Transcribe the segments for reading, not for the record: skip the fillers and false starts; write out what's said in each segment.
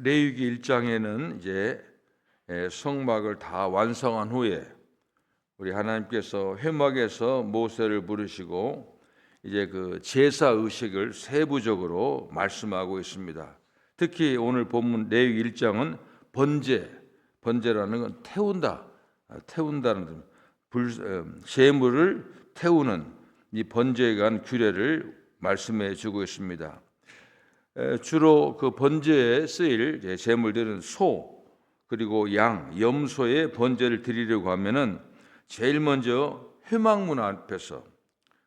레위기 1장에는 이제 성막을 다 완성한 후에 우리 하나님께서 회막에서 모세를 부르시고 이제 그 제사 의식을 세부적으로 말씀하고 있습니다. 특히 오늘 본문 레위기 1장은 번제라는 건 태운다는 제물을 태우는 이 번제에 관한 규례를 말씀해 주고 있습니다. 주로 그 번제에 쓰일 제물들은 소 그리고 양, 염소의 번제를 드리려고 하면은 제일 먼저 회막문 앞에서,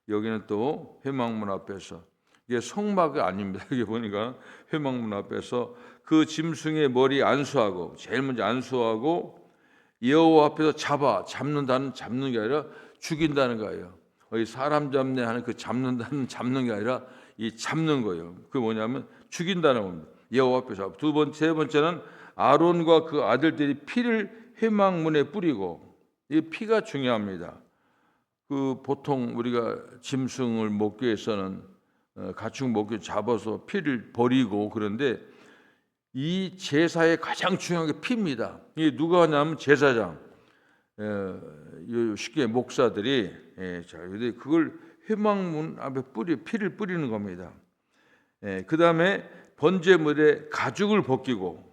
여기는 또 회막문 앞에서, 이게 성막이 아닙니다. 여기 보니까 회막문 앞에서 그 짐승의 머리 안수하고, 제일 먼저 안수하고 여호와 앞에서 잡는 게 아니라 죽인다는 거예요. 사람 잡네 하는 그 잡는 게 아니라 이 잡는 거예요. 그 뭐냐면 죽인다는 겁니다. 여호와 앞에서. 세 번째는 아론과 그 아들들이 피를 회막문에 뿌리고, 이 피가 중요합니다. 그 보통 우리가 짐승을 먹기 위해서는 가축 먹기 잡아서 피를 버리고, 그런데 이 제사의 가장 중요한 게 피입니다. 이게 누가 하냐면 제사장, 쉽게 목사들이 그걸 회막문 앞에 피를 뿌리는 겁니다. 그 다음에 번제물에 가죽을 벗기고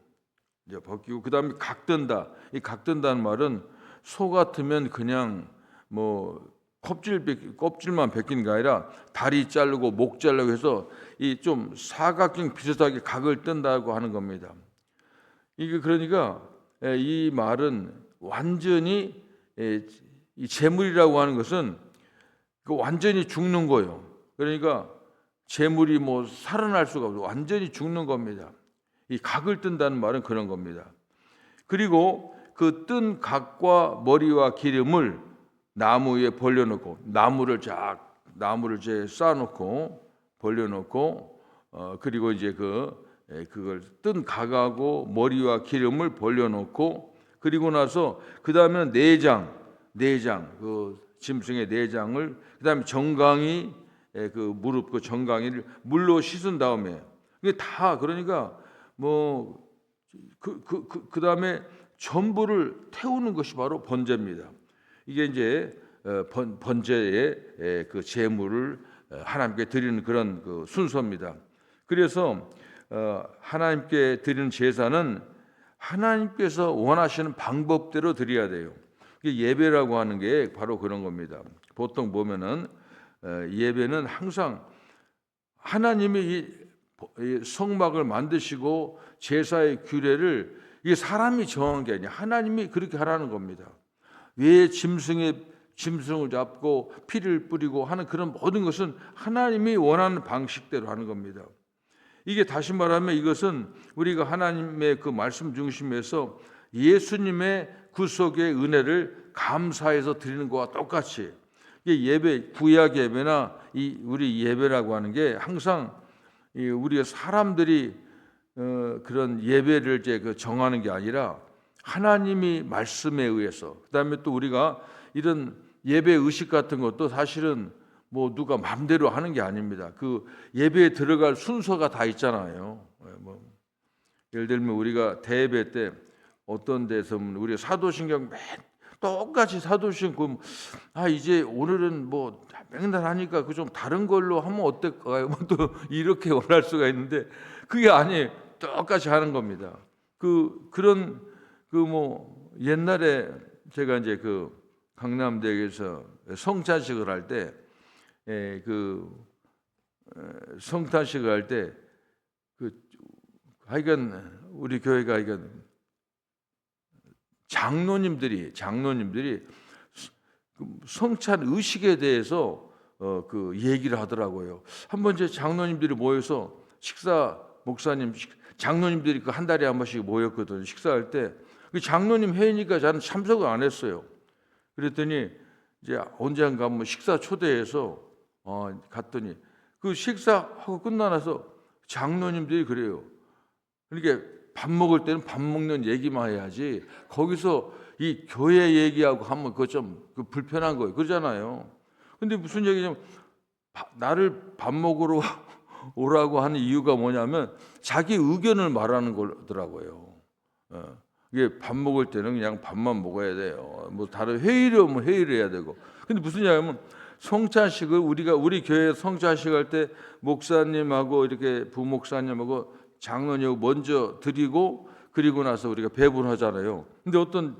그 다음에 각든다. 이 각든다는 말은 소 같으면 그냥 뭐 껍질만 벗기는 게 아니라 다리 자르고 목 자르고 해서 이 좀 사각형 비슷하게 각을 뜬다고 하는 겁니다. 이게 그러니까 이 말은 완전히 이 제물이라고 하는 것은 완전히 죽는 거예요. 그러니까 제물이 뭐 살아날 수가 없고 완전히 죽는 겁니다. 이 각을 뜬다는 말은 그런 겁니다. 그리고 그 뜬 각과 머리와 기름을 나무 위에 벌려놓고, 나무를 쌓아놓고 벌려놓고, 그리고 이제 그걸 뜬 각하고 머리와 기름을 벌려놓고, 그리고 나서 그 다음에는 내장, 그 짐승의 내장을, 그 다음에 정강이, 그 무릎 그 정강이를 물로 씻은 다음에, 이게 다 그러니까 뭐 그 다음에 전부를 태우는 것이 바로 번제입니다. 이게 이제 번제의 그 제물을 하나님께 드리는 그런 그 순서입니다. 그래서 하나님께 드리는 제사는 하나님께서 원하시는 방법대로 드려야 돼요. 예배라고 하는 게 바로 그런 겁니다. 보통 보면은 예배는 항상 하나님이 이 성막을 만드시고 제사의 규례를 이게 사람이 정한 게 아니라 하나님이 그렇게 하라는 겁니다. 왜 짐승을 잡고 피를 뿌리고 하는 그런 모든 것은 하나님이 원하는 방식대로 하는 겁니다. 이게 다시 말하면 이것은 우리가 하나님의 그 말씀 중심에서 예수님의 구속의 은혜를 감사해서 드리는 것과 똑같이, 예배, 구약 예배나 우리 예배라고 하는 게 항상 우리 사람들이 그런 예배를 정하는 게 아니라 하나님이 말씀에 의해서, 그다음에 또 우리가 이런 예배 의식 같은 것도 사실은 뭐 누가 마음대로 하는 게 아닙니다. 그 예배에 들어갈 순서가 다 있잖아요. 예를 들면 우리가 대예배 때 어떤 데서 우리가 사도신경 똑같이 사도신경 이제 오늘은 뭐 맨날 하니까 그 좀 다른 걸로 하면 어떨까요? 또 이렇게 원할 수가 있는데 그게 아니에요. 똑같이 하는 겁니다. 그런 뭐 옛날에 제가 이제 그 강남대학에서 성찬식을 할 때 성탄식을 할 때 하여간 우리 교회가 하여간 장로님들이 성찬 의식에 대해서 그 얘기를 하더라고요. 한번 제 장로님들이 모여서 장로님들이 그 한 달에 한 번씩 모였거든요. 식사할 때 그 장로님 회의니까 저는 참석을 안 했어요. 그랬더니 이제 언젠가 한번 식사 초대해서 갔더니 그 식사하고 끝나서 장로님들이 그래요. 그러니까 밥 먹을 때는 밥 먹는 얘기만 해야지 거기서 이 교회 얘기하고 하면 그거 좀 불편한 거예요. 그러잖아요. 근데 무슨 얘기냐면 나를 밥 먹으러 오라고 하는 이유가 뭐냐면 자기 의견을 말하는 거더라고요. 이게 밥 먹을 때는 그냥 밥만 먹어야 돼요. 뭐 다른 회의를 하면 회의를 해야 되고. 근데 무슨 얘기냐면 성찬식을 우리 교회 성찬식 할 때 목사님하고 이렇게 부목사님하고 장로님하고 먼저 드리고 그리고 나서 우리가 배분하잖아요. 근데 어떤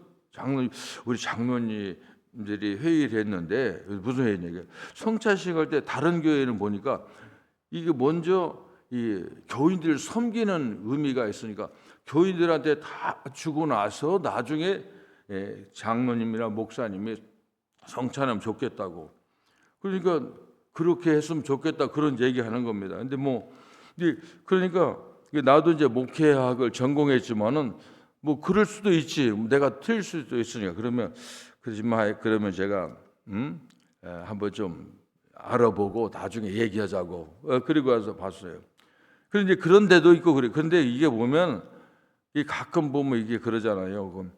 우리 장로님들이 회의를 했는데 무슨 회의냐? 성찬식 할 때 다른 교회는 보니까 이게 먼저 이 교인들을 섬기는 의미가 있으니까 교인들한테 다 주고 나서 나중에 장로님이나 목사님이 성찬하면 좋겠다고. 그러니까 그렇게 했으면 좋겠다 그런 얘기하는 겁니다. 근데 그러니까 나도 이제 목회학을 전공했지만은 뭐 그럴 수도 있지. 내가 틀릴 수도 있으니까 그러면 제가 한번 좀 알아보고 나중에 얘기하자고. 그리고 와서 봤어요. 그런데 그런 데도 있고 그래. 그런데 이게 보면 가끔 보면 이게 그러잖아요.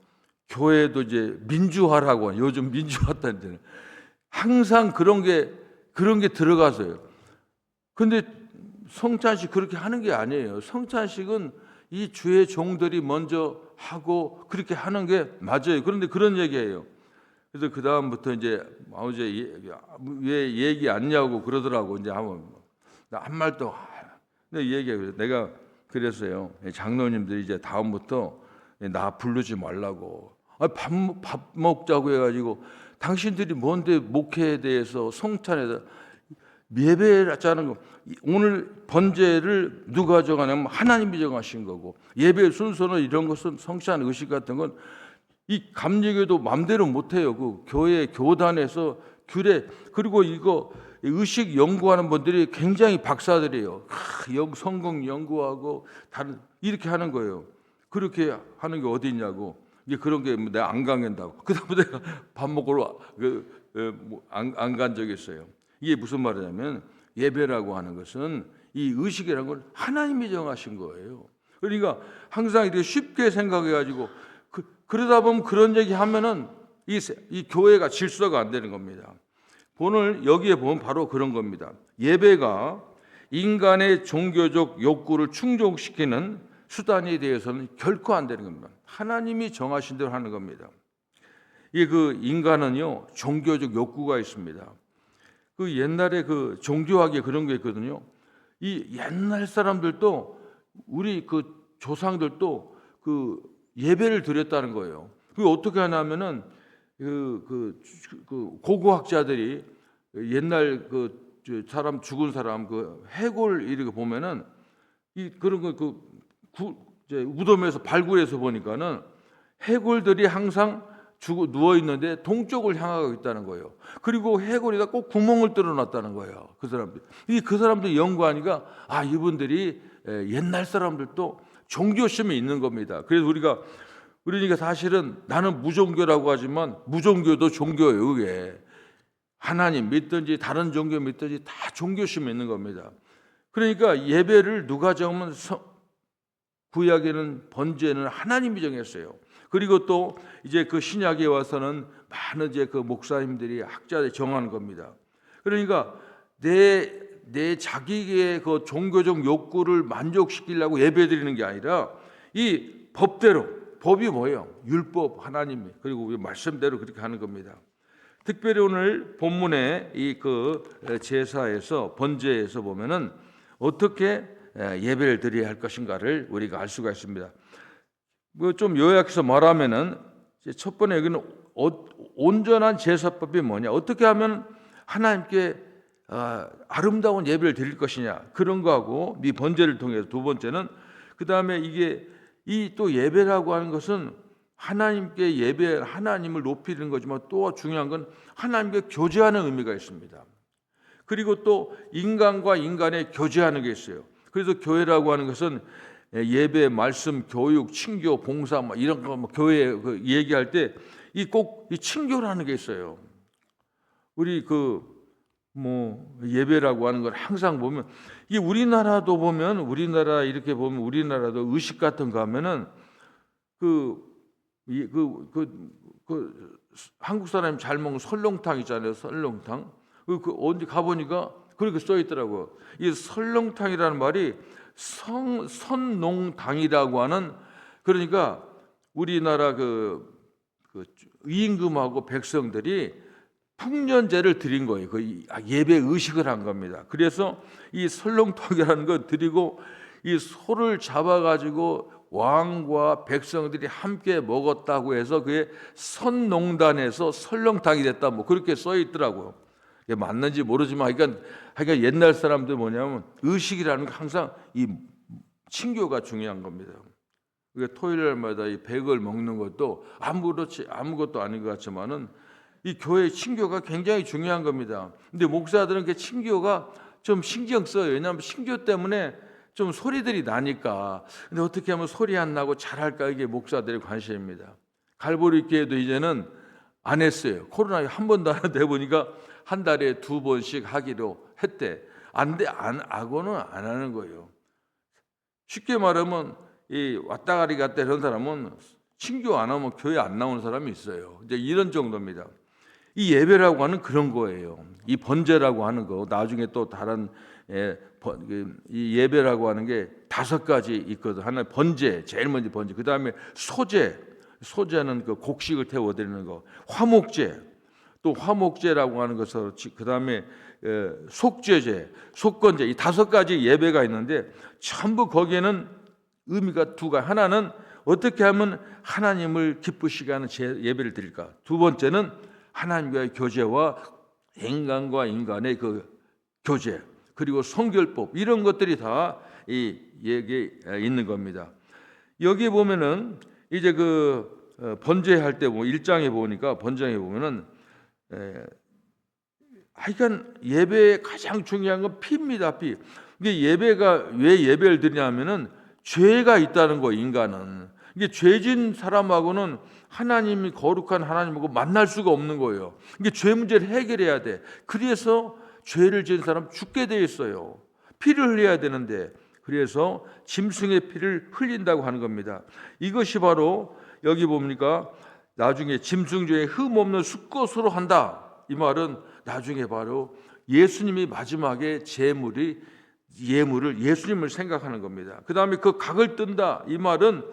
교회도 이제 민주화라고 요즘 민주화다는 데는 항상 그런 게 들어가서요. 근데 성찬식 그렇게 하는 게 아니에요. 성찬식은 이 주의 종들이 먼저 하고 그렇게 하는 게 맞아요. 그런데 그런 얘기예요. 그래서 그 다음부터 이제 왜 얘기 안냐고 그러더라고. 이제 한번 한 말도 얘기해요. 내가 그랬어요. 장로님들이 이제 다음부터 나 부르지 말라고. 밥 먹자고 해가지고 당신들이 뭔데 목회에 대해서 성찬에 대해서 예배라는 거 오늘 번제를 누가 정하냐면 하나님이 정하신 거고 예배 순서는 이런 것은 성찬 의식 같은 건 이 감리교도 마음대로 못해요. 그 교회 교단에서 규례 그리고 이거 의식 연구하는 분들이 굉장히 박사들이에요. 성경 연구하고 다른 이렇게 하는 거예요. 그렇게 하는 게 어디 있냐고. 이게 그런 게 내가 안 강한다고. 그다음에 내가 밥 먹으러 안 간 적이 있어요. 이게 무슨 말이냐면 예배라고 하는 것은 이 의식이라는 건 하나님이 정하신 거예요. 그러니까 항상 이렇게 쉽게 생각해가지고 그러다 보면 그런 얘기 하면은 이 교회가 질서가 안 되는 겁니다. 오늘 여기에 보면 바로 그런 겁니다. 예배가 인간의 종교적 욕구를 충족시키는 수단에 대해서는 결코 안 되는 겁니다. 하나님이 정하신 대로 하는 겁니다. 이게 인간은요 종교적 욕구가 있습니다. 옛날에 종교학에 그런 게 있거든요. 이 옛날 사람들도 우리 조상들도 예배를 드렸다는 거예요. 그게 어떻게 하냐면은 고고학자들이 옛날 사람 죽은 사람 해골 이렇게 보면은 그런 무덤에서 발굴해서 보니까는 해골들이 항상 누워 있는데 동쪽을 향하고 있다는 거예요. 그리고 해골에다 꼭 구멍을 뚫어놨다는 거예요. 그 사람들 연구하니까 이분들이 옛날 사람들도 종교심이 있는 겁니다. 그래서 우리가 사실은 나는 무종교라고 하지만 무종교도 종교예요. 그게 하나님 믿든지 다른 종교 믿든지 다 종교심이 있는 겁니다. 그러니까 예배를 누가 정하면 구약에는 번제는 하나님이 정했어요. 그리고 또 이제 신약에 와서는 많은 이제 목사님들이 학자들이 정하는 겁니다. 그러니까 내 자기의 종교적 욕구를 만족시키려고 예배드리는 게 아니라 이 법대로 법이 뭐예요? 율법 하나님이 그리고 우리 말씀대로 그렇게 하는 겁니다. 특별히 오늘 본문의 제사에서 번제에서 보면은 어떻게 예배를 드려야 할 것인가를 우리가 알 수가 있습니다. 좀 요약해서 말하면은 첫 번째 여기는 온전한 제사법이 뭐냐? 어떻게 하면 하나님께 아름다운 예배를 드릴 것이냐? 그런 거하고 이 번제를 통해서 두 번째는 그 다음에 이게 또 예배라고 하는 것은 하나님께 하나님을 높이는 거지만 또 중요한 건 하나님께 교제하는 의미가 있습니다. 그리고 또 인간과 인간의 교제하는 게 있어요. 그래서 교회라고 하는 것은 예배, 말씀, 교육, 친교, 봉사 이런 거 교회 얘기할 때 꼭 친교라는 게 있어요. 우리 예배라고 하는 걸 항상 보면 이 우리나라도 보면 이렇게 보면 우리나라도 의식 같은 거 하면은 한국 사람이 잘 먹는 설렁탕 있잖아요. 설렁탕. 어디 가보니까 그렇게 써 있더라고요. 이 설렁탕이라는 말이 선농당이라고 하는, 그러니까 우리나라 그 임금하고 백성들이 풍년제를 드린 거예요. 그 예배 의식을 한 겁니다. 그래서 이 설렁탕이라는 거 드리고 이 소를 잡아가지고 왕과 백성들이 함께 먹었다고 해서 그게 선농단에서 설렁탕이 됐다, 뭐 그렇게 써 있더라고요. 이게 맞는지 모르지만 하여간 옛날 사람들 뭐냐면 의식이라는 게 항상 이 친교가 중요한 겁니다. 토요일 날마다 이 백을 먹는 것도 아무것도 아닌 것 같지만은 이 교회 친교가 굉장히 중요한 겁니다. 근데 목사들은 그 친교가 좀 신경 써요. 왜냐하면 신교 때문에 좀 소리들이 나니까. 근데 어떻게 하면 소리 안 나고 잘할까, 이게 목사들의 관심입니다. 갈보리 교회도 이제는 안 했어요. 코로나 한 번도 안 하다 보니까 한 달에 2번씩 하기로 했대. 안 하고는 안 하는 거예요. 쉽게 말하면 이 왔다 갔다 이런 사람은 친교 안 하면 교회 안 나오는 사람이 있어요. 이제 이런 정도입니다. 이 예배라고 하는 그런 거예요. 이 번제라고 하는 거, 나중에 또 다른 이 예배라고 하는 게 5가지 있거든. 하나 번제, 제일 먼저 번제. 그 다음에 소제는 그 곡식을 태워드리는 거. 화목제, 또 화목제라고 하는 것을, 그 다음에 속죄제, 속건제, 이 5가지 예배가 있는데 전부 거기에는 의미가 2가지. 하나는 어떻게 하면 하나님을 기쁘시게 하는 예배를 드릴까. 2번째는 하나님과의 교제와 인간과 인간의 그 교제, 그리고 성결법, 이런 것들이 다 이 얘기에 있는 겁니다. 여기 보면은 이제 그 번제할 때 1장에 보니까, 번제에 보면은 하여간 예배의 가장 중요한 건 피입니다. 피. 이게 예배가 왜 예배를 드리냐면은 죄가 있다는 거, 인간은. 이게 죄진 사람하고는 하나님이 거룩한 하나님하고 만날 수가 없는 거예요. 이게 죄 문제를 해결해야 돼. 그래서 죄를 지은 사람 죽게 돼 있어요. 피를 흘려야 되는데, 그래서 짐승의 피를 흘린다고 하는 겁니다. 이것이 바로 여기 봅니까? 나중에 짐승 중에 흠 없는 수컷으로 한다. 이 말은 나중에 바로 예수님이 마지막에 예물을 예수님을 생각하는 겁니다. 그 다음에 그 각을 뜬다. 이 말은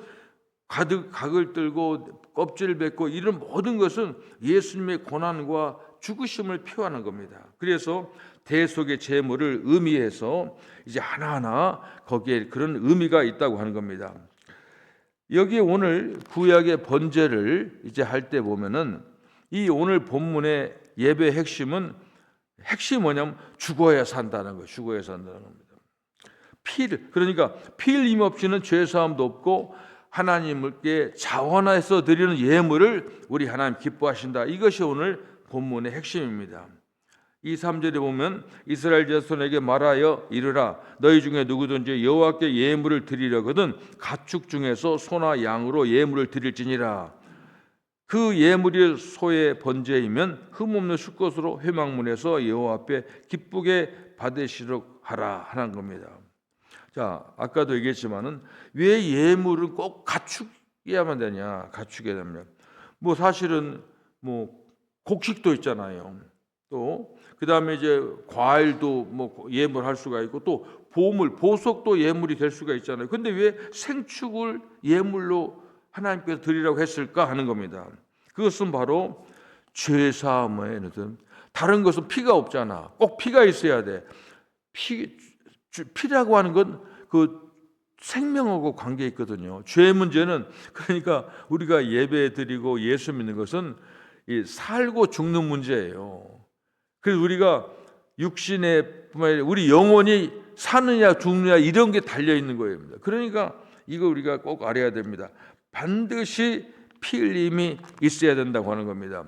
가득 각을 들고 껍질을 뱉고 이런 모든 것은 예수님의 고난과 죽으심을 표하는 겁니다. 그래서 대속의 제물을 의미해서 이제 하나하나 거기에 그런 의미가 있다고 하는 겁니다. 여기 오늘 구약의 번제를 이제 할 때 보면은 이 오늘 본문의 예배 핵심이 뭐냐면 죽어야 산다는 거예요. 죽어야 산다는 겁니다. 그러니까 피 흘림 없이는 죄 사함도 없고 하나님께 자원해서 드리는 예물을 우리 하나님 기뻐하신다. 이것이 오늘 본문의 핵심입니다. 이 3절에 보면 이스라엘 자손에게 말하여 이르라, 너희 중에 누구든지 여호와께 예물을 드리려거든 가축 중에서 소나 양으로 예물을 드릴지니라. 그 예물이 소의 번제이면 흠없는 수컷으로 회막문에서 여호와 앞에 기쁘게 받으시도록 하라 하는 겁니다. 자, 아까도 얘기했지만은 왜 예물은 꼭 갖추어야만 되냐? 갖추게 되면 뭐 사실은 뭐 곡식도 있잖아요. 또 그다음에 이제 과일도 뭐 예물할 수가 있고, 또 보석도 예물이 될 수가 있잖아요. 근데 왜 생축을 예물로 하나님께서 드리라고 했을까 하는 겁니다. 그것은 바로 죄 사함에, 다른 것은 피가 없잖아. 꼭 피가 있어야 돼. 피라고 하는 건 그 생명하고 관계 있거든요. 죄 문제는, 그러니까 우리가 예배 드리고 예수 믿는 것은 이 살고 죽는 문제예요. 그래서 우리가 육신에 뿐만 아니라 우리 영혼이 사느냐 죽느냐 이런 게 달려 있는 거예요. 그러니까 이거 우리가 꼭 알아야 됩니다. 반드시 피 흘림이 있어야 된다고 하는 겁니다.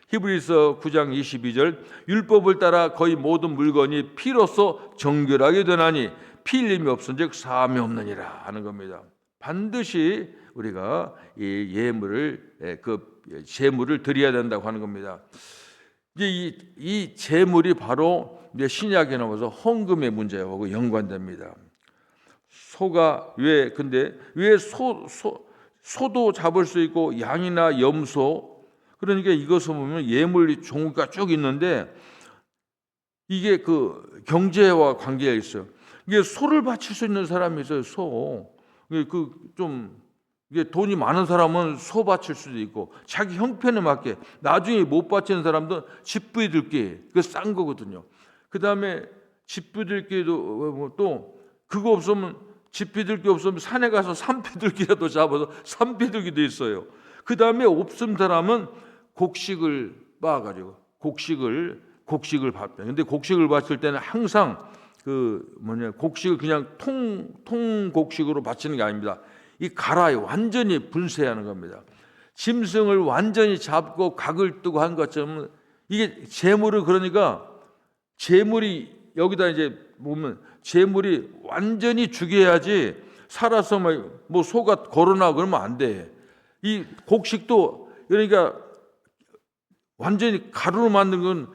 히브리서 9장 22절, 율법을 따라 거의 모든 물건이 피로써 정결하게 되나니 피 흘림이 없은즉 사함이 없느니라 하는 겁니다. 반드시 우리가 이 예물을, 그 제물을 드려야 된다고 하는 겁니다. 이제 이 제물이 바로 이제 신약에 나와서 헌금의 문제하고 연관됩니다. 소가 왜 소도 잡을 수 있고 양이나 염소, 그러니까 이것을 보면 예물 종류가 쭉 있는데 이게 그 경제와 관계가 있어요. 이게 소를 바칠 수 있는 사람이 있어요. 소. 좀 이게 돈이 많은 사람은 소 바칠 수도 있고 자기 형편에 맞게 나중에 못 바치는 사람도 집부들끼 그 싼 거거든요. 그 다음에 집부들끼도 또 그거 없으면 집비둘기 없으면 산에 가서 산비둘기라도 잡아서 산비둘기도 있어요. 그 다음에 없음 사람은 곡식을 빻아가지고 곡식을 밭. 근데 곡식을 바칠 때는 항상 곡식을 그냥 통 곡식으로 바치는 게 아닙니다. 이 갈아요. 완전히 분쇄하는 겁니다. 짐승을 완전히 잡고 각을 뜨고 한 것처럼 이게 재물을 그러니까 재물이 여기다 이제 보면 재물이 완전히 죽여야지 살아서 뭐 소가 걸어나 그러면 안 돼. 이 곡식도 그러니까 완전히 가루로 만든 건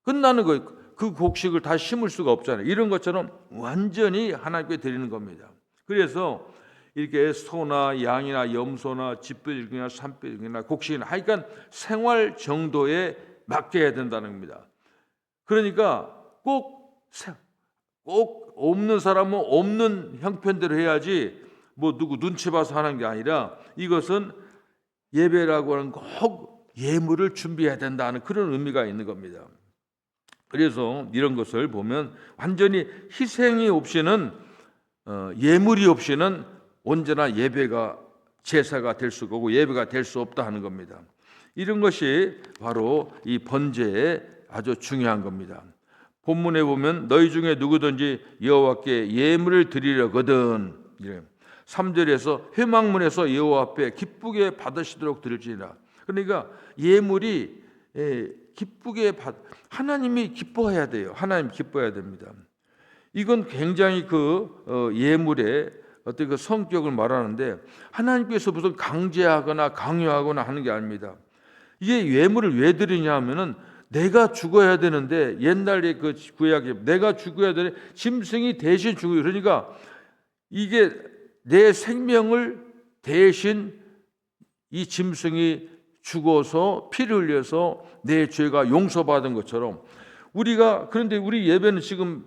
끝나는 거예요. 그 곡식을 다 심을 수가 없잖아요. 이런 것처럼 완전히 하나님께 드리는 겁니다. 그래서 이렇게 소나 양이나 염소나 집비둘기나 산비둘기나 곡식이나 하여간 생활 정도에 맡겨야 된다는 겁니다. 그러니까 꼭 없는 사람은 없는 형편대로 해야지 뭐 누구 눈치 봐서 하는 게 아니라 이것은 예배라고 하는 꼭 예물을 준비해야 된다는 그런 의미가 있는 겁니다. 그래서 이런 것을 보면 완전히 희생이 없이는 예물이 없이는 언제나 예배가 제사가 될 수가 없고 예배가 될 수 없다 하는 겁니다. 이런 것이 바로 이 번제에 아주 중요한 겁니다. 본문에 보면 너희 중에 누구든지 여호와께 예물을 드리려거든 3절에서 회막문에서 여호와 앞에 기쁘게 받으시도록 드릴지니라. 그러니까 예물이 기쁘게 하나님이 기뻐해야 돼요. 하나님 기뻐해야 됩니다. 이건 굉장히 예물의 어떤 그 성격을 말하는데 하나님께서 무슨 강제하거나 강요하거나 하는 게 아닙니다. 이게 예물을 왜 드리냐 하면은 내가 죽어야 되는데 옛날에 그 구약에 내가 죽어야 되는 짐승이 대신 죽어요. 그러니까 이게 내 생명을 대신 이 짐승이 죽어서 피를 흘려서 내 죄가 용서받은 것처럼 그런데 우리 예배는 지금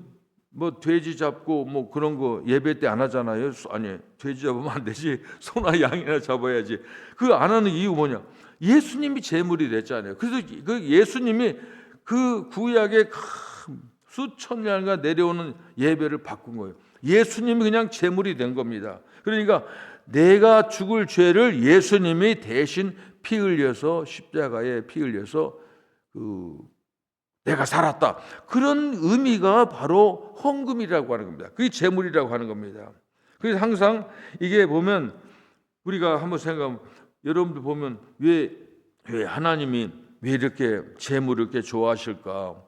뭐 돼지 잡고 뭐 그런 거 예배 때 안 하잖아요. 아니 돼지 잡으면 안 되지. 소나 양이나 잡아야지. 그 안 하는 이유 뭐냐? 예수님이 제물이 됐잖아요. 그래서 그 예수님이 그 구약의 수천 년간 내려오는 예배를 바꾼 거예요. 예수님이 그냥 제물이 된 겁니다. 그러니까 내가 죽을 죄를 예수님이 대신 피 흘려서 십자가에 피 흘려서 내가 살았다. 그런 의미가 바로 헌금이라고 하는 겁니다. 그게 제물이라고 하는 겁니다. 그래서 항상 이게 보면 우리가 한번 생각하면 여러분들 보면 왜 하나님이 왜 이렇게 제물을 이렇게 좋아하실까?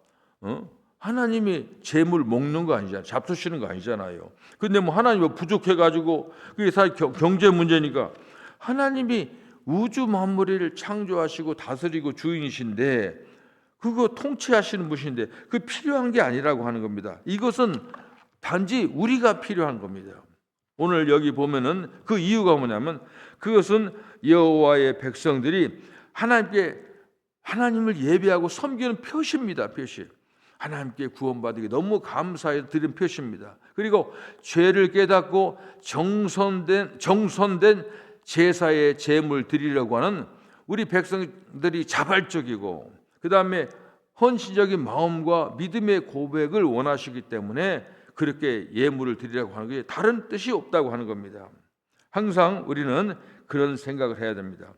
하나님이 제물 먹는 거 아니잖아요. 잡수시는 거 아니잖아요. 근데 뭐 하나님이 부족해가지고 그게 사실 경제 문제니까 하나님이 우주 만물을 창조하시고 다스리고 주인이신데 그거 통치하시는 분이신데 그 필요한 게 아니라고 하는 겁니다. 이것은 단지 우리가 필요한 겁니다. 오늘 여기 보면은 그 이유가 뭐냐면 그것은 여호와의 백성들이 하나님을 예배하고 섬기는 표시입니다. 표시. 하나님께 구원받기 너무 감사해 드린 표시입니다. 그리고 죄를 깨닫고 정선된 제사의 제물 드리려고 하는 우리 백성들이 자발적이고 그 다음에 헌신적인 마음과 믿음의 고백을 원하시기 때문에 그렇게 예물을 드리려고 하는 게 다른 뜻이 없다고 하는 겁니다. 항상 우리는 그런 생각을 해야 됩니다.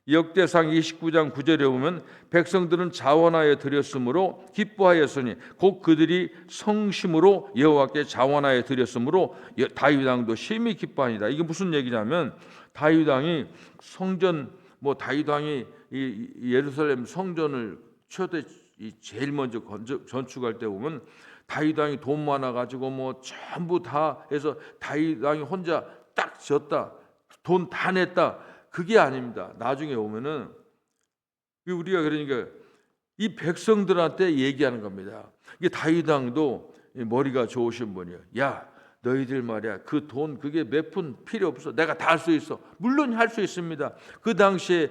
역대상 29장 9절에 보면 백성들은 자원하여 드렸으므로 기뻐하였으니 곧 그들이 성심으로 여호와께 자원하여 드렸으므로 다윗 왕도 심히 기뻐하니라. 이게 무슨 얘기냐면 다윗 왕이 다윗 왕이 예루살렘 성전을 제일 먼저 건축할 때 보면 다윗 왕이 돈 많아 가지고 뭐 전부 다 해서 다윗 왕이 혼자 딱 졌다. 돈 다 냈다. 그게 아닙니다. 나중에 오면은 우리가 그러니까 이 백성들한테 얘기하는 겁니다. 이게 다윗 왕도 머리가 좋으신 분이에요. 야, 너희들 말이야. 그 돈 그게 몇 푼 필요 없어. 내가 다 할 수 있어. 물론 할 수 있습니다. 그 당시에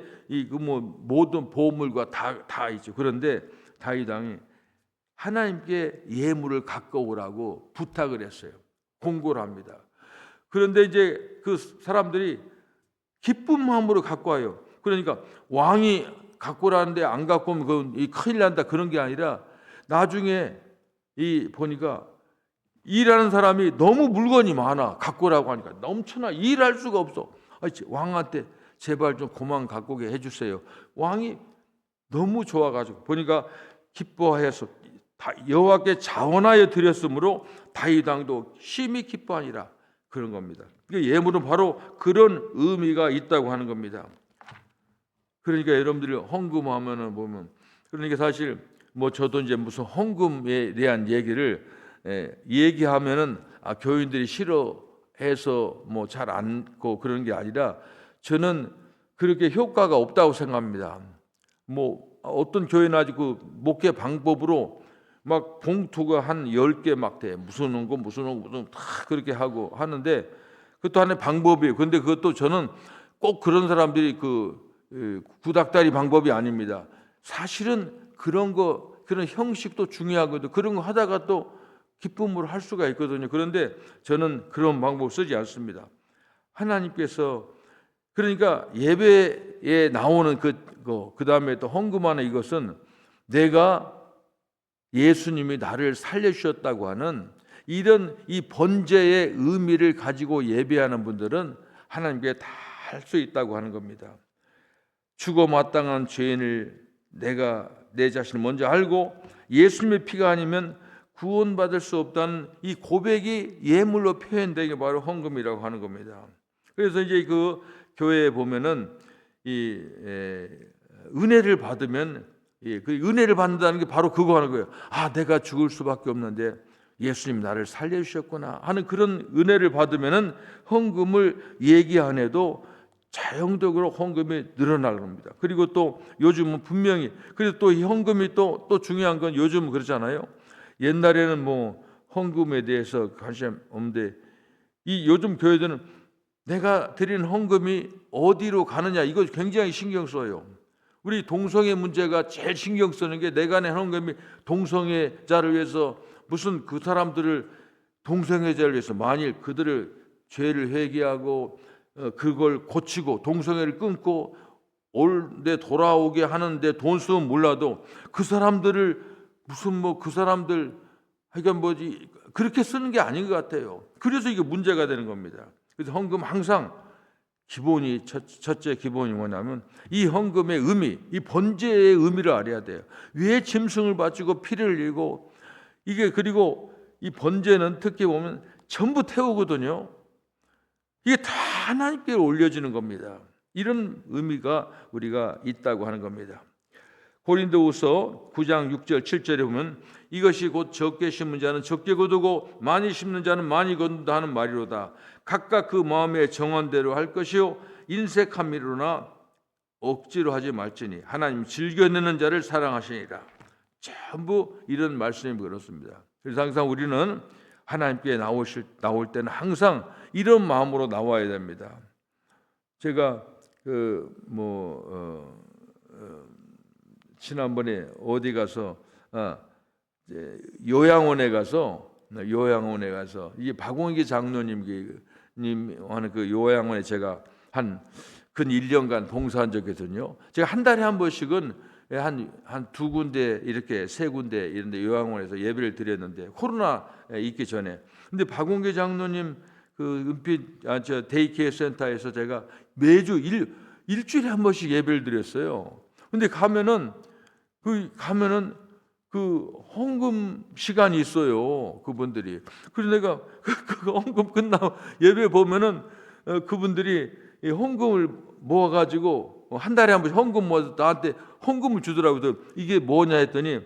모든 보물과 다 있죠. 그런데 다윗 왕이 하나님께 예물을 갖고 오라고 부탁을 했어요. 공고를 합니다. 그런데 이제 그 사람들이 기쁜 마음으로 갖고 와요. 그러니까 왕이 갖고 오라는데 안 갖고 오면 이 큰일 난다 그런 게 아니라 나중에 이 보니까 일하는 사람이 너무 물건이 많아 갖고 오라고 하니까 넘쳐나 일할 수가 없어. 왕한테 제발 좀 그만 갖고 오게 해주세요. 왕이 너무 좋아가지고 보니까 기뻐해서 여호와께 자원하여 드렸으므로 다윗 왕도 심히 기뻐하니라 그런 겁니다. 예물은 바로 그런 의미가 있다고 하는 겁니다. 그러니까 여러분들이 헌금하면은 보면 그러니까 사실 뭐 저도 이제 무슨 헌금에 대한 얘기를 얘기하면은 교인들이 싫어해서 뭐 잘 않고 그런 게 아니라 저는 그렇게 효과가 없다고 생각합니다. 뭐 어떤 교회는 아주 그 목회 방법으로 막 봉투가 한 10개 막 돼. 무슨 원고 다 그렇게 하고 하는데 그것도 하나의 방법이에요. 근데 그것도 저는 꼭 그런 사람들이 구닥다리 방법이 아닙니다. 사실은 그런 형식도 중요하거든요. 그런 거 하다가 또 기쁨으로 할 수가 있거든요. 그런데 저는 그런 방법 쓰지 않습니다. 하나님께서 그러니까 예배에 나오는 그 다음에 또 헌금하는 이것은 내가 예수님이 나를 살려주셨다고 하는 이런 이 번제의 의미를 가지고 예배하는 분들은 하나님께 다 할 수 있다고 하는 겁니다. 죽어 마땅한 죄인을 내가 내 자신을 먼저 알고 예수님의 피가 아니면 구원받을 수 없다는 이 고백이 예물로 표현되게 바로 헌금이라고 하는 겁니다. 그래서 이제 그 교회에 보면은 이 은혜를 받으면 그 은혜를 받는다는 게 바로 그거 하는 거예요. 내가 죽을 수밖에 없는데 예수님 나를 살려주셨구나 하는 그런 은혜를 받으면은 헌금을 얘기 안 해도 자연적으로 헌금이 늘어나는 겁니다. 그리고 또 요즘은 분명히 그래서 또 이 헌금이 또 중요한 건 요즘은 그렇잖아요. 옛날에는 뭐 헌금에 대해서 관심 없는데 이 요즘 교회들은 내가 드리는 헌금이 어디로 가느냐 이거 굉장히 신경 써요. 우리 동성애 문제가 제일 신경 쓰는 게 내가 낸 헌금이 동성애자를 위해서 무슨 그 사람들을 동성애자를 위해서 만일 그들을 죄를 회개하고 그걸 고치고 동성애를 끊고 올데 돌아오게 하는데 돈 쓰면 몰라도 그 사람들을 무슨 뭐 그 사람들 하여간 뭐지 그렇게 쓰는 게 아닌 것 같아요. 그래서 이게 문제가 되는 겁니다. 그래서 헌금 항상 기본이 첫째 기본이 뭐냐면 이 헌금의 의미, 이 번제의 의미를 알아야 돼요. 왜 짐승을 바치고 피를 흘리고 이게 그리고 이 번제는 특히 보면 전부 태우거든요. 이게 다 하나님께 올려지는 겁니다. 이런 의미가 우리가 있다고 하는 겁니다. 고린도후서 9장 6절 7절에 보면 이것이 곧 적게 심은 자는 적게 거두고 많이 심는 자는 많이 거둔다 하는 말이로다. 각각 그 마음의 정한대로 할 것이요 인색함이로나 억지로 하지 말지니 하나님 즐겨내는 자를 사랑하시니라. 전부 이런 말씀이 그렇습니다. 그래서 항상 우리는 하나님께 나올 때는 항상 이런 마음으로 나와야 됩니다. 제가 지난번에 어디 가서 요양원에 가서 이게 박원기 장로님 하는 그 요양원에 제가 한 근 1년간 봉사한 적이 있거든요. 제가 한 달에 한 번씩은 한 두 군데 이렇게 세 군데 이런 데 요양원에서 예배를 드렸는데 코로나 있기 전에. 근데 박원기 장로님 그 데이케어 센터에서 제가 매주 일주일에 한 번씩 예배를 드렸어요. 근데 가면은 그 헌금 시간이 있어요. 그분들이. 그래서 내가 그 헌금 끝나고 예배 보면은 그분들이 이 헌금을 모아가지고 한 달에 한 번씩 헌금 모아서 나한테 헌금을 주더라고요. 이게 뭐냐 했더니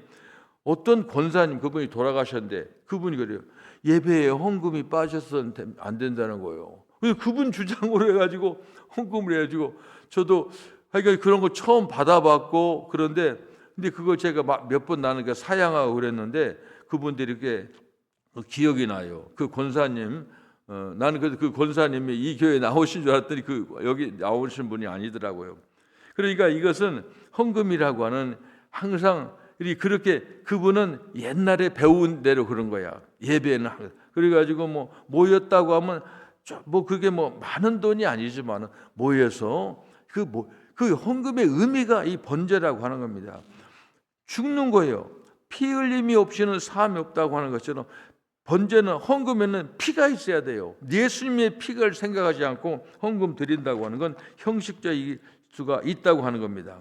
어떤 권사님 그분이 돌아가셨는데 그분이 그래요. 예배에 헌금이 빠져서는 안 된다는 거예요. 그분 주장으로 해가지고 헌금을 해가지고 저도 하여간 그런 거 처음 받아봤고 그런데 근데 그걸 제가 몇 번 나는 사양하고 그랬는데 그분들이 이렇게 기억이 나요. 그 권사님 나는 그 권사님이 이 교회에 나오신 줄 알았더니 여기 나오신 분이 아니더라고요. 그러니까 이것은 헌금이라고 하는 항상 그렇게 그분은 옛날에 배운 대로 그런 거야. 예배는 그래가지고 뭐 모였다고 하면 뭐 그게 뭐 많은 돈이 아니지만 모여서 그 헌금의 의미가 이 번제라고 하는 겁니다. 죽는 거예요. 피 흘림이 없이는 사함이 없다고 하는 것처럼 번제는 헌금에는 피가 있어야 돼요. 예수님의 피를 생각하지 않고 헌금 드린다고 하는 건 형식적일 수가 있다고 하는 겁니다.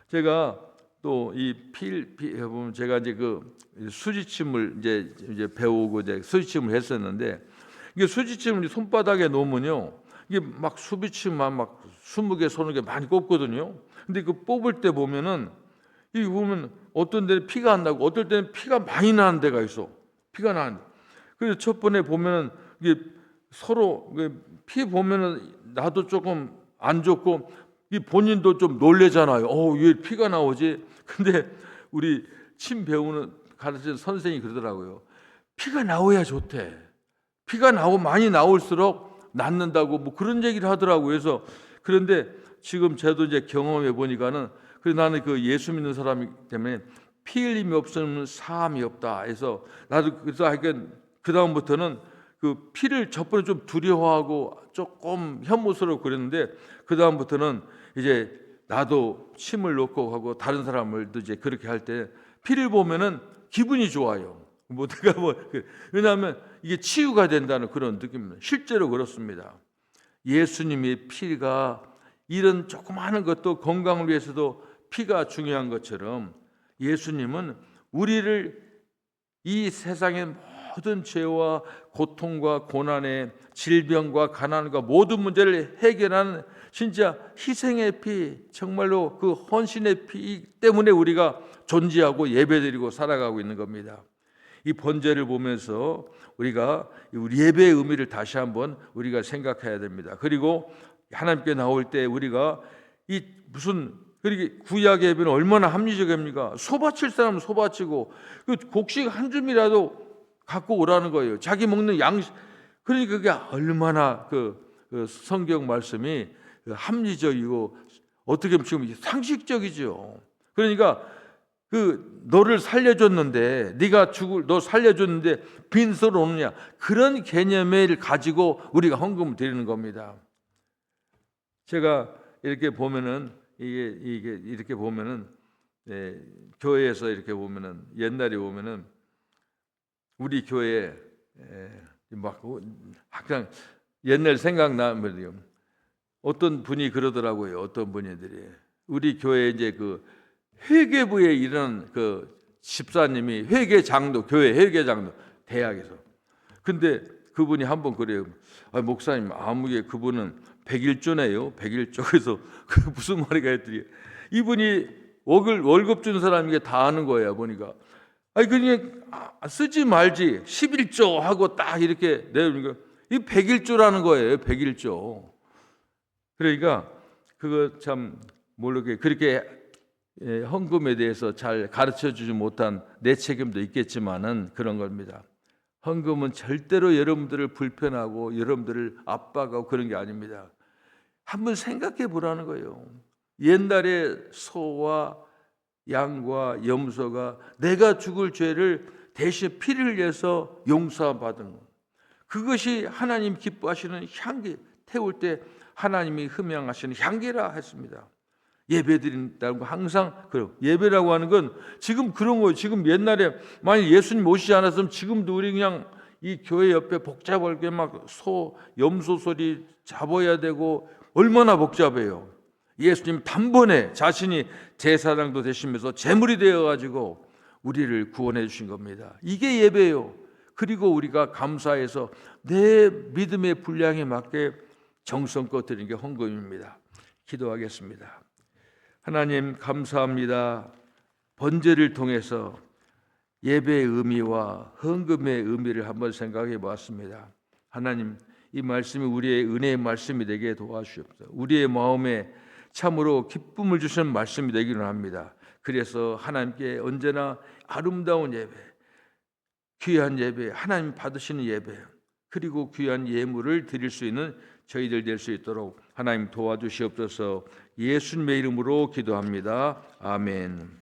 제가 또 이 보면 제가 이제 그 수지침을 이제 배우고 이제 수지침을 했었는데 이게 수지침을 손바닥에 놓으면요 이게 막 수비침만 막 20개 30개 많이 꼽거든요. 근데 그 뽑을 때 보면은 이 보면 어떤 데는 피가 안 나고 어떨 때는 피가 많이 나는 데가 있어. 피가 나는. 그래서 첫 번에 보면은 이게 서로 피 보면은 나도 조금 안 좋고 이 본인도 좀 놀래잖아요. 왜 피가 나오지? 근데 우리 침 배우는 가르치는 선생님이 그러더라고요. 피가 나와야 좋대. 피가 많이 나올수록 낫는다고 뭐 그런 얘기를 하더라고요. 그래서 그런데 지금 저도 이제 경험해 보니까는 그래서 나는 그 예수 믿는 사람이기 때문에 피 흘림이 없으면 사함이 없다 해서 나도 그래서 하여간 그 다음부터는 그 피를 저번에 좀 두려워하고 조금 혐오스럽고 그랬는데 그 다음부터는 이제 나도 침을 놓고 하고 다른 사람을도 이제 그렇게 할 때 피를 보면은 기분이 좋아요. 뭐 내가 왜냐하면 이게 치유가 된다는 그런 느낌입니다. 실제로 그렇습니다. 예수님의 피가 이런 조그마한 것도 건강을 위해서도 피가 중요한 것처럼 예수님은 우리를 이 세상의 모든 죄와 고통과 고난의 질병과 가난과 모든 문제를 해결하는 진짜 희생의 피, 정말로 그 헌신의 피 때문에 우리가 존재하고 예배드리고 살아가고 있는 겁니다. 이 번제를 보면서 우리가 우리 예배의 의미를 다시 한번 우리가 생각해야 됩니다. 그리고 하나님께 나올 때 우리가 이 무슨 그렇게 구약 예배는 얼마나 합리적입니까? 소 바칠 사람은 소 바치고 그 곡식 한 줌이라도 갖고 오라는 거예요. 자기 먹는 양식. 그러니까 그게 얼마나 그 성경 말씀이 합리적이고 어떻게 보면 지금 상식적이죠. 그러니까 그 너를 살려줬는데 너 살려줬는데 빈소로 오느냐 그런 개념을 가지고 우리가 헌금을 드리는 겁니다. 제가 이렇게 보면은 이게 이렇게 보면은 교회에서 이렇게 보면은 옛날에 보면은 우리 교회에 막 항상 옛날 생각나면요 어떤 분이 그러더라고요. 어떤 분들이 우리 교회 이제 그 회계부에 일하는 그 집사님이 회계장로 교회 회계장로 대학에서 근데 그분이 한번 그래요. 목사님 아무게 그분은 101조네요. 101조. 그래서 그 무슨 말이가 했더니 이분이 월급 주는 사람이 다 아는 거예요. 보니까 그냥 쓰지 말지 11조 하고 딱 이렇게 내놓으니까 이 101조라는 거예요. 101조. 그러니까 그거 참 모르게 그렇게 헌금에 대해서 잘 가르쳐주지 못한 내 책임도 있겠지만은 그런 겁니다. 헌금은 절대로 여러분들을 불편하고 여러분들을 압박하고 그런 게 아닙니다. 한번 생각해 보라는 거예요. 옛날에 소와 양과 염소가 내가 죽을 죄를 대신 피를 흘려서 용서받은 것. 그것이 하나님 기뻐하시는 향기, 태울 때 하나님이 흠양하시는 향기라 했습니다. 예배드린다고 항상 그래요. 예배라고 하는 건 지금 그런 거예요. 지금 옛날에 만약 예수님 오시지 않았으면 지금도 우리 그냥 이 교회 옆에 복잡하게 막 염소 소리 잡아야 되고 얼마나 복잡해요. 예수님 단번에 자신이 제사장도 되시면서 제물이 되어가지고 우리를 구원해 주신 겁니다. 이게 예배예요. 그리고 우리가 감사해서 내 믿음의 분량에 맞게 정성껏 드리는 게 헌금입니다. 기도하겠습니다. 하나님 감사합니다. 번제를 통해서 예배의 의미와 헌금의 의미를 한번 생각해 보았습니다. 하나님 이 말씀이 우리의 은혜의 말씀이 되게 도와주옵소서. 우리의 마음에 참으로 기쁨을 주시는 말씀이 되기를 합니다. 그래서 하나님께 언제나 아름다운 예배, 귀한 예배, 하나님 받으시는 예배, 그리고 귀한 예물을 드릴 수 있는 저희들 될 수 있도록 하나님 도와주시옵소서. 예수님의 이름으로 기도합니다. 아멘.